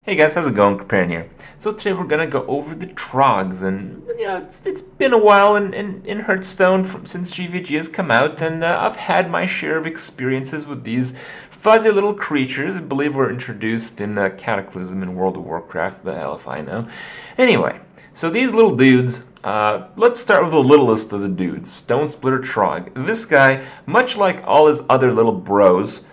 Hey guys, how's it going? Preparing here. So today we're gonna go over the Trogs, and it's been a while in Hearthstone since GVG has come out, and I've had my share of experiences with these fuzzy little creatures. I believe were introduced in Cataclysm in World of Warcraft. The hell if I know. Anyway, so these little dudes. Let's start with the littlest of the dudes, Stone Splitter Trog. This guy, much like all his other little bros,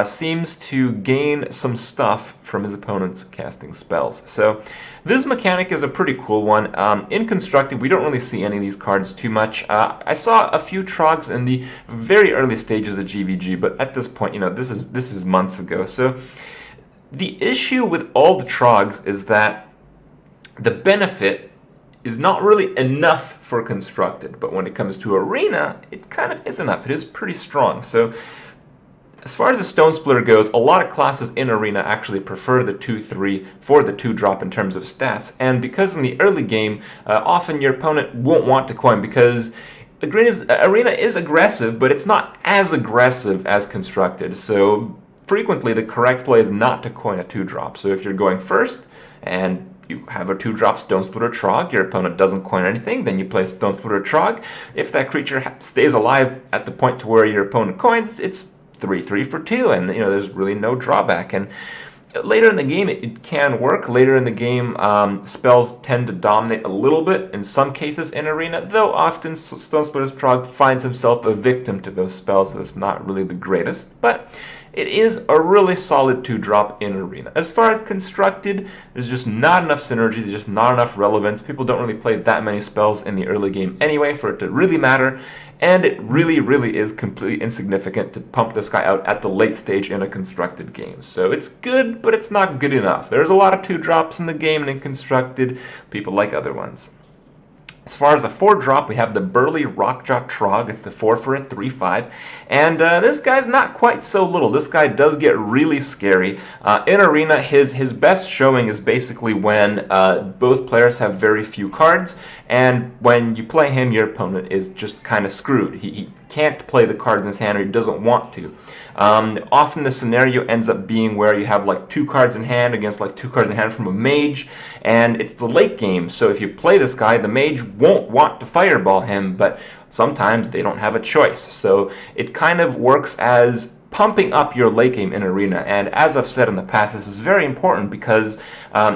seems to gain some stuff from his opponent's casting spells. So this mechanic is a pretty cool one. In Constructed, we don't really see any of these cards too much. I saw a few Trogs in the very early stages of GVG, but at this point, this is months ago. So the issue with all the Trogs is that the benefit is not really enough for Constructed, but when it comes to Arena, it kind of is enough. It is pretty strong. So as far as the Stone Splitter goes, a lot of classes in Arena actually prefer the 2-3 for the 2-drop in terms of stats, and because in the early game, often your opponent won't want to coin because Arena is aggressive, but it's not as aggressive as Constructed, so frequently the correct play is not to coin a 2-drop. So if you're going first, and you have a 2-drop Stone Splitter Trog, your opponent doesn't coin anything, then you play Stone Splitter Trog. If that creature stays alive at the point to where your opponent coins, it's 3-3 for 2, and there's really no drawback. And later in the game, it can work. Later in the game, spells tend to dominate a little bit in some cases in Arena, though often Stone Splitter's Trog finds himself a victim to those spells, so it's not really the greatest. But it is a really solid 2-drop in Arena. As far as Constructed, there's just not enough synergy, there's just not enough relevance. People don't really play that many spells in the early game anyway for it to really matter, and it really, really is completely insignificant to pump this guy out at the late stage in a Constructed game. So it's good, but it's not good enough. There's a lot of 2-drops in the game, and in Constructed, people like other ones. As far as the 4-drop, we have the Burly Rockjaw Trog. It's the 4 for a 3-5. And this guy's not quite so little. This guy does get really scary. In Arena, his best showing is basically when both players have very few cards. And when you play him, your opponent is just kind of screwed. He can't play the cards in his hand, or he doesn't want to. Often the scenario ends up being where you have like 2 cards in hand against like 2 cards in hand from a mage, and it's the late game. So if you play this guy, the mage won't want to fireball him, but sometimes they don't have a choice. So it kind of works as pumping up your late game in Arena, and as I've said in the past, this is very important because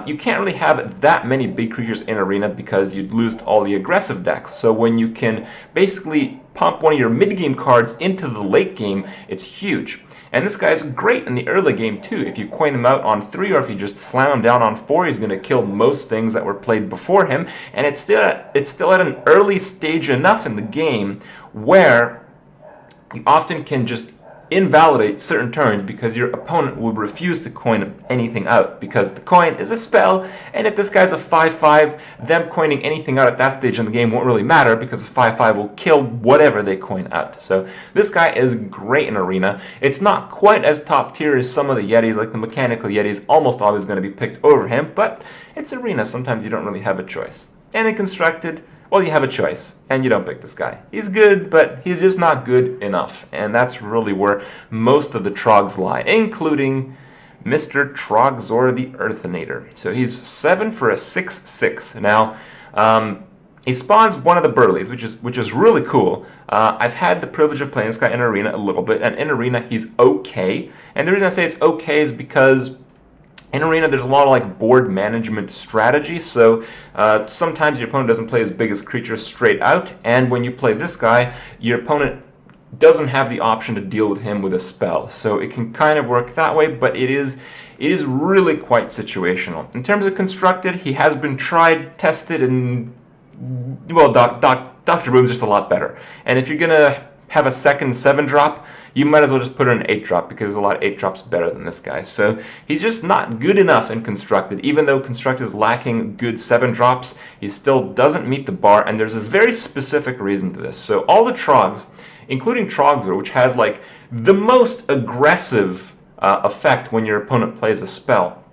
you can't really have that many big creatures in Arena because you'd lose all the aggressive decks. So when you can basically pump one of your mid-game cards into the late game, it's huge. And this guy's great in the early game too. If you coin him out on 3, or if you just slam him down on 4, he's going to kill most things that were played before him, and it's still at an early stage enough in the game where you often can just invalidate certain turns because your opponent will refuse to coin anything out because the coin is a spell, and if this guy's a 5-5, them coining anything out at that stage in the game won't really matter because a 5-5 will kill whatever they coin out. So this guy is great in Arena. It's not quite as top tier as some of the Yetis, like the Mechanical Yetis, almost always going to be picked over him, but it's Arena. Sometimes you don't really have a choice. And in Constructed, well, you have a choice, and you don't pick this guy. He's good, but he's just not good enough, and that's really where most of the Trogs lie, including Mr. Trogzor the Earthinator. So he's 7 for a 6-6. Now, he spawns one of the Burleys, which is really cool. I've had the privilege of playing this guy in Arena a little bit, and in Arena he's okay. And the reason I say it's okay is because in Arena, there's a lot of like board management strategy, so sometimes your opponent doesn't play his biggest creature straight out, and when you play this guy, your opponent doesn't have the option to deal with him with a spell. So it can kind of work that way, but it is really quite situational. In terms of Constructed, he has been tried, tested, and well, Dr. Boom's just a lot better. And if you're gonna have a second 7-drop, you might as well just put in an 8-drop because there's a lot of 8-drops better than this guy. So he's just not good enough in Constructed. Even though Constructed is lacking good 7-drops, he still doesn't meet the bar, and there's a very specific reason to this. So all the Trogs, including Trogzor, which has like the most aggressive effect when your opponent plays a spell,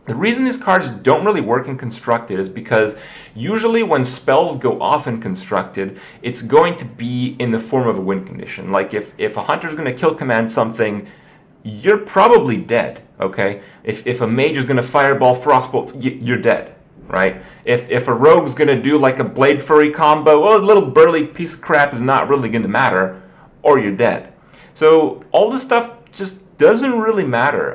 the reason these cards don't really work in Constructed is because usually when spells go off in Constructed, it's going to be in the form of a win condition. Like if a hunter's going to kill command something, you're probably dead, okay? If a mage is going to fireball frostbolt, you're dead, right? If a rogue's going to do like a blade furry combo, well, a little burly piece of crap is not really going to matter, or you're dead. So all this stuff just doesn't really matter.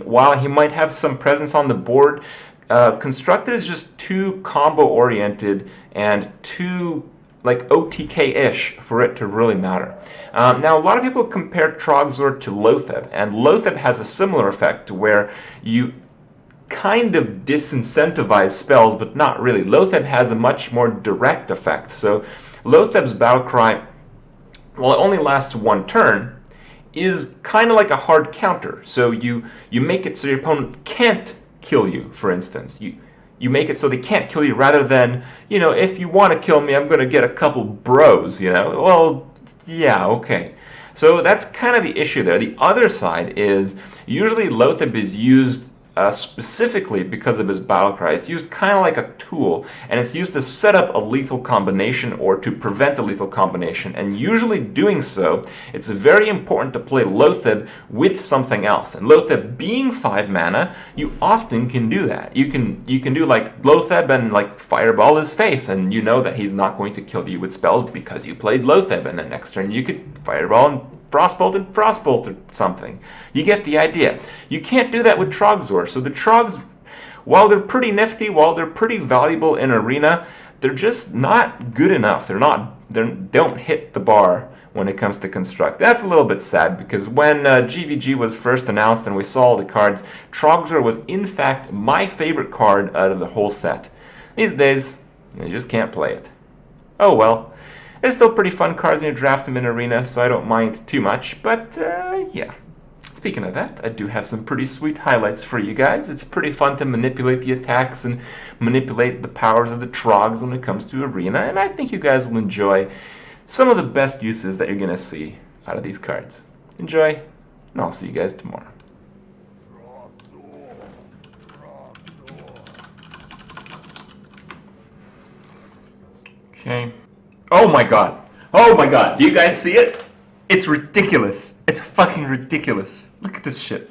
While he might have some presence on the board, Constructed is just too combo oriented and too like OTK-ish for it to really matter. Now, a lot of people compare Trogzor to Loatheb, and Loatheb has a similar effect where you kind of disincentivize spells, but not really. Loatheb has a much more direct effect. So Loatheb's Battlecry, while it only lasts one turn, is kind of like a hard counter. So you make it so your opponent can't kill you, for instance. You make it so they can't kill you rather than, if you want to kill me, I'm going to get a couple bros, Well, yeah, okay. So that's kind of the issue there. The other side is usually Loatheb is used specifically because of his battlecry. It's used kind of like a tool, and it's used to set up a lethal combination or to prevent a lethal combination. And usually doing so, it's very important to play Loatheb with something else. And Loatheb being 5 mana, you often can do that. You can do like Loatheb and like fireball his face, and you know that he's not going to kill you with spells because you played Loatheb, and then next turn you could fireball and Frostbolt or something. You get the idea. You can't do that with Trogzor. So the Trogs, while they're pretty nifty, while they're pretty valuable in Arena, they're just not good enough. They don't hit the bar when it comes to Construct. That's a little bit sad because when GVG was first announced and we saw all the cards, Trogzor was in fact my favorite card out of the whole set. These days, you just can't play it. Oh well. They're still pretty fun cards when you draft them in Arena, so I don't mind too much, but yeah. Speaking of that, I do have some pretty sweet highlights for you guys. It's pretty fun to manipulate the attacks and manipulate the powers of the Trogs when it comes to Arena, and I think you guys will enjoy some of the best uses that you're going to see out of these cards. Enjoy, and I'll see you guys tomorrow. Okay. Oh my god. Oh my god. Do you guys see it? It's ridiculous. It's fucking ridiculous. Look at this shit.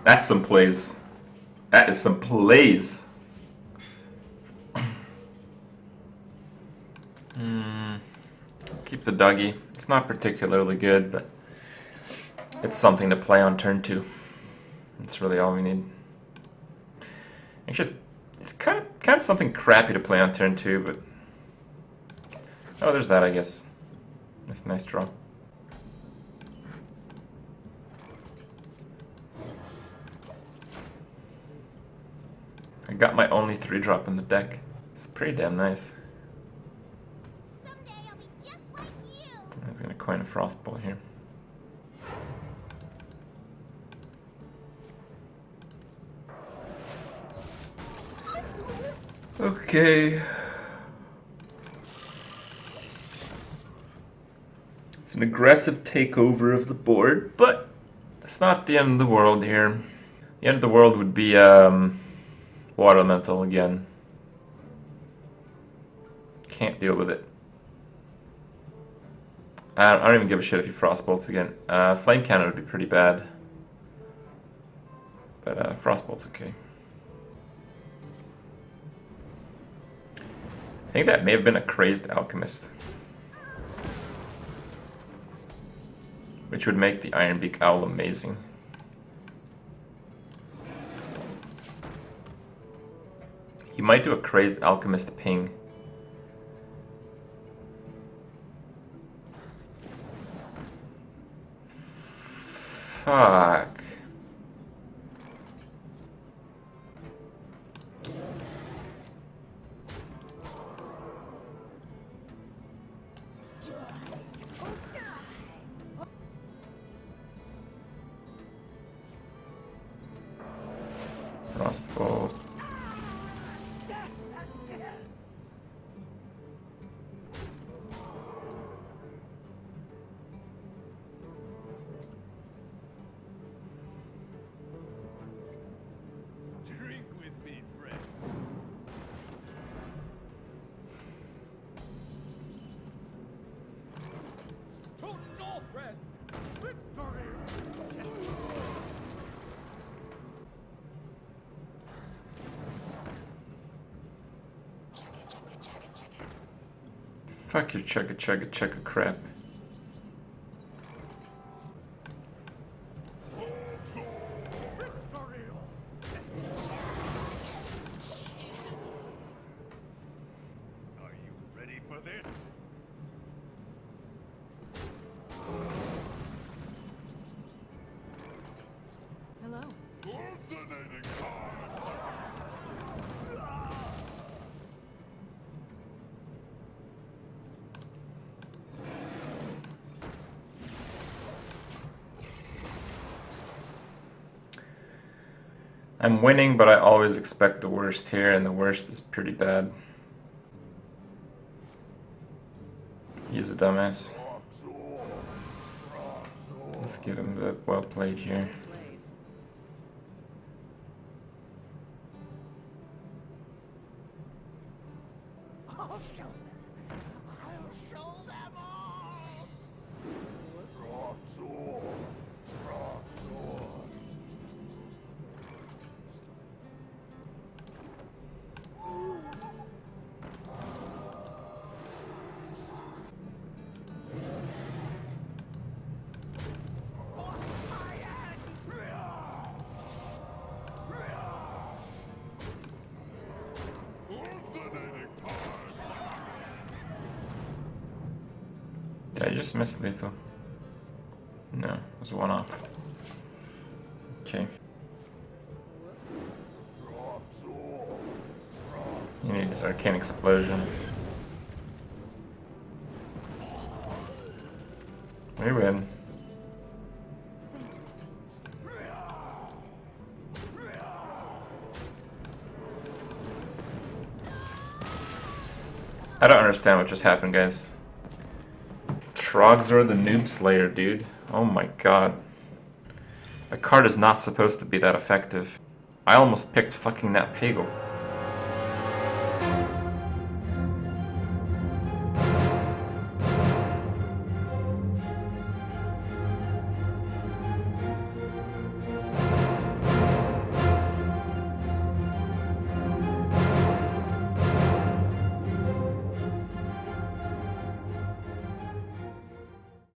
That's some plays. That is some plays. Keep the Dougie. It's not particularly good, but it's something to play on turn 2. That's really all we need. It's kind of something crappy to play on turn 2, but oh, there's that, I guess. That's a nice draw. I got my only 3-drop in the deck. It's pretty damn nice. Someday I'll be just like you. I was gonna coin a Frostbolt here. Okay. It's an aggressive takeover of the board, but it's not the end of the world here. The end of the world would be Water Elemental again. Can't deal with it. I don't even give a shit if he Frostbolts again. Flame Cannon would be pretty bad. But Frostbolt's okay. I think that may have been a Crazed Alchemist. Which would make the Ironbeak Owl amazing. He might do a Crazed Alchemist ping. Fuck. Frostbolt. Drink with me, friend. Fuck your chugga chugga chugga crap. Are you ready for this? Hello. Alternating time. I'm winning, but I always expect the worst here, and the worst is pretty bad. He's a dumbass. Let's give him the well played here. Played. I'll show them. I'll show them all. Did I just miss lethal? No, it was a one-off. Okay. You need this arcane explosion. We win. I don't understand what just happened, guys. Trogzor the Noob Slayer, dude. Oh my god. That card is not supposed to be that effective. I almost picked fucking that Pagel.